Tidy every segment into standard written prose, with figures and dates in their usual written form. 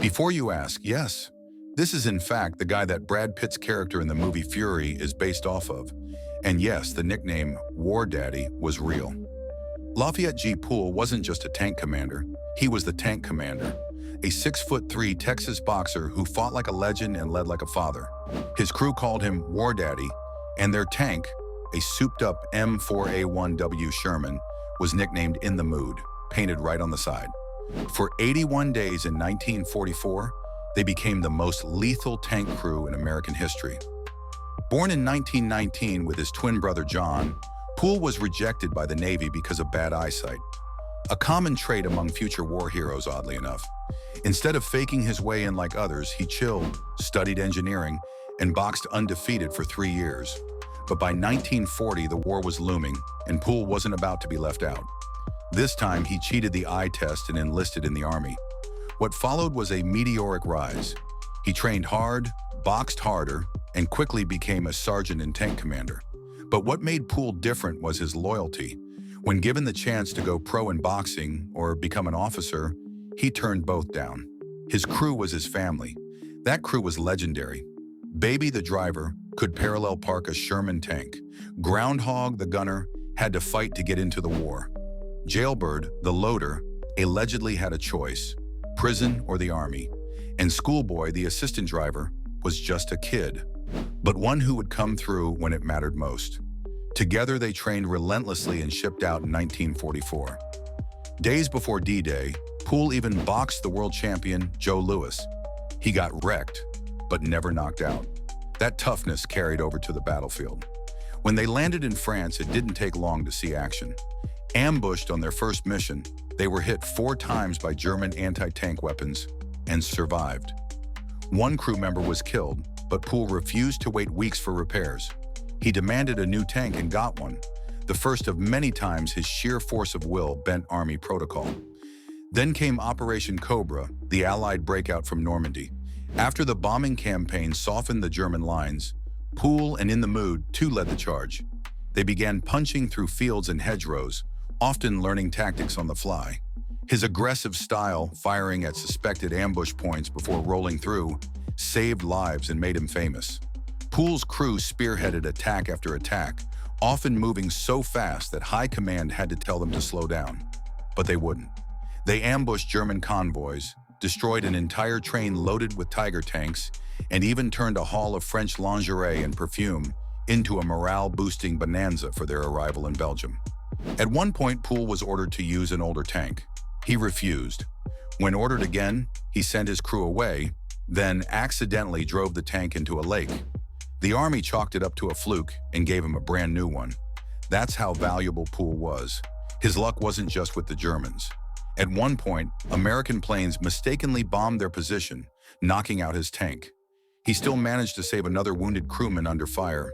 Before you ask, yes, this is in fact the guy that Brad Pitt's character in the movie Fury is based off of. And yes, the nickname War Daddy was real. Lafayette G. Pool wasn't just a tank commander, he was the tank commander. A 6'3" Texas boxer who fought like a legend and led like a father. His crew called him War Daddy, and their tank, a souped-up M4A1W Sherman, was nicknamed In the Mood, painted right on the side. For 81 days in 1944, they became the most lethal tank crew in American history. Born in 1919 with his twin brother John, Pool was rejected by the Navy because of bad eyesight. A common trait among future war heroes, oddly enough. Instead of faking his way in like others, he chilled, studied engineering, and boxed undefeated for 3 years. But by 1940, the war was looming, and Pool wasn't about to be left out. This time, he cheated the eye test and enlisted in the Army. What followed was a meteoric rise. He trained hard, boxed harder, and quickly became a sergeant and tank commander. But what made Pool different was his loyalty. When given the chance to go pro in boxing or become an officer, he turned both down. His crew was his family. That crew was legendary. Baby, the driver, could parallel park a Sherman tank. Groundhog, the gunner, had to fight to get into the war. Jailbird, the loader, allegedly had a choice, prison or the Army. And Schoolboy, the assistant driver, was just a kid, but one who would come through when it mattered most. Together, they trained relentlessly and shipped out in 1944. Days before D-Day, Pool even boxed the world champion Joe Louis. He got wrecked, but never knocked out. That toughness carried over to the battlefield. When they landed in France, it didn't take long to see action. Ambushed on their first mission, they were hit 4 times by German anti-tank weapons and survived. One crew member was killed, but Pool refused to wait weeks for repairs. He demanded a new tank and got one, the first of many times his sheer force of will bent Army protocol. Then came Operation Cobra, the Allied breakout from Normandy. After the bombing campaign softened the German lines, Pool and In the Mood too led the charge. They began punching through fields and hedgerows, often learning tactics on the fly. His aggressive style, firing at suspected ambush points before rolling through, saved lives and made him famous. Pool's crew spearheaded attack after attack, often moving so fast that high command had to tell them to slow down. But they wouldn't. They ambushed German convoys, destroyed an entire train loaded with Tiger tanks, and even turned a haul of French lingerie and perfume into a morale-boosting bonanza for their arrival in Belgium. At one point, Pool was ordered to use an older tank. He refused. When ordered again, he sent his crew away, then accidentally drove the tank into a lake. The Army chalked it up to a fluke and gave him a brand new one. That's how valuable Pool was. His luck wasn't just with the Germans. At one point, American planes mistakenly bombed their position, knocking out his tank. He still managed to save another wounded crewman under fire.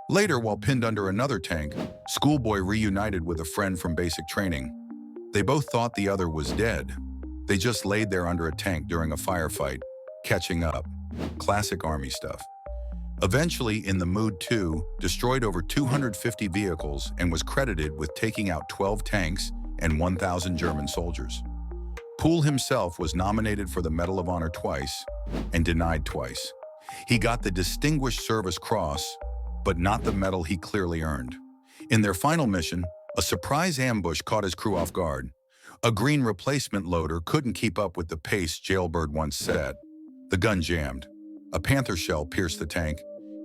Later, while pinned under another tank, Schoolboy reunited with a friend from basic training. They both thought the other was dead. They just laid there under a tank during a firefight, catching up. Classic Army stuff. Eventually, In the Mood 2 destroyed over 250 vehicles and was credited with taking out 12 tanks and 1,000 German soldiers. Pool himself was nominated for the Medal of Honor twice and denied twice. He got the Distinguished Service Cross, but not the medal he clearly earned. In their final mission, a surprise ambush caught his crew off guard. A green replacement loader couldn't keep up with the pace Jailbird once set. The gun jammed. A Panther shell pierced the tank,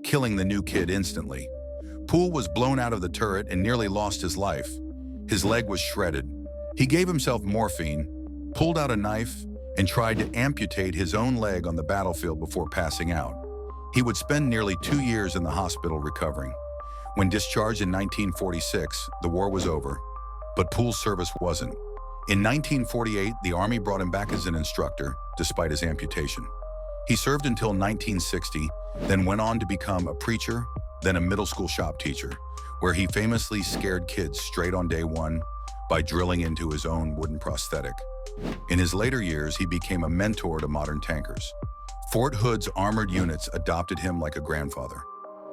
killing the new kid instantly. Pool was blown out of the turret and nearly lost his life. His leg was shredded. He gave himself morphine, pulled out a knife, and tried to amputate his own leg on the battlefield before passing out. He would spend nearly 2 years in the hospital recovering. When discharged in 1946, the war was over, but Pool's service wasn't. In 1948, the Army brought him back as an instructor, despite his amputation. He served until 1960, then went on to become a preacher, then a middle school shop teacher, where he famously scared kids straight on day one by drilling into his own wooden prosthetic. In his later years, he became a mentor to modern tankers. Fort Hood's armored units adopted him like a grandfather.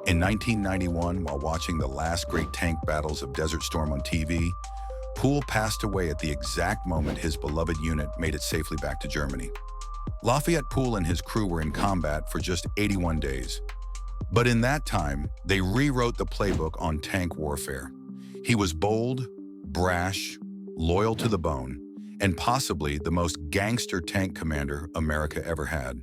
In 1991, while watching the last great tank battles of Desert Storm on TV, Pool passed away at the exact moment his beloved unit made it safely back to Germany. Lafayette Pool and his crew were in combat for just 81 days. But in that time, they rewrote the playbook on tank warfare. He was bold, brash, loyal to the bone, and possibly the most gangster tank commander America ever had.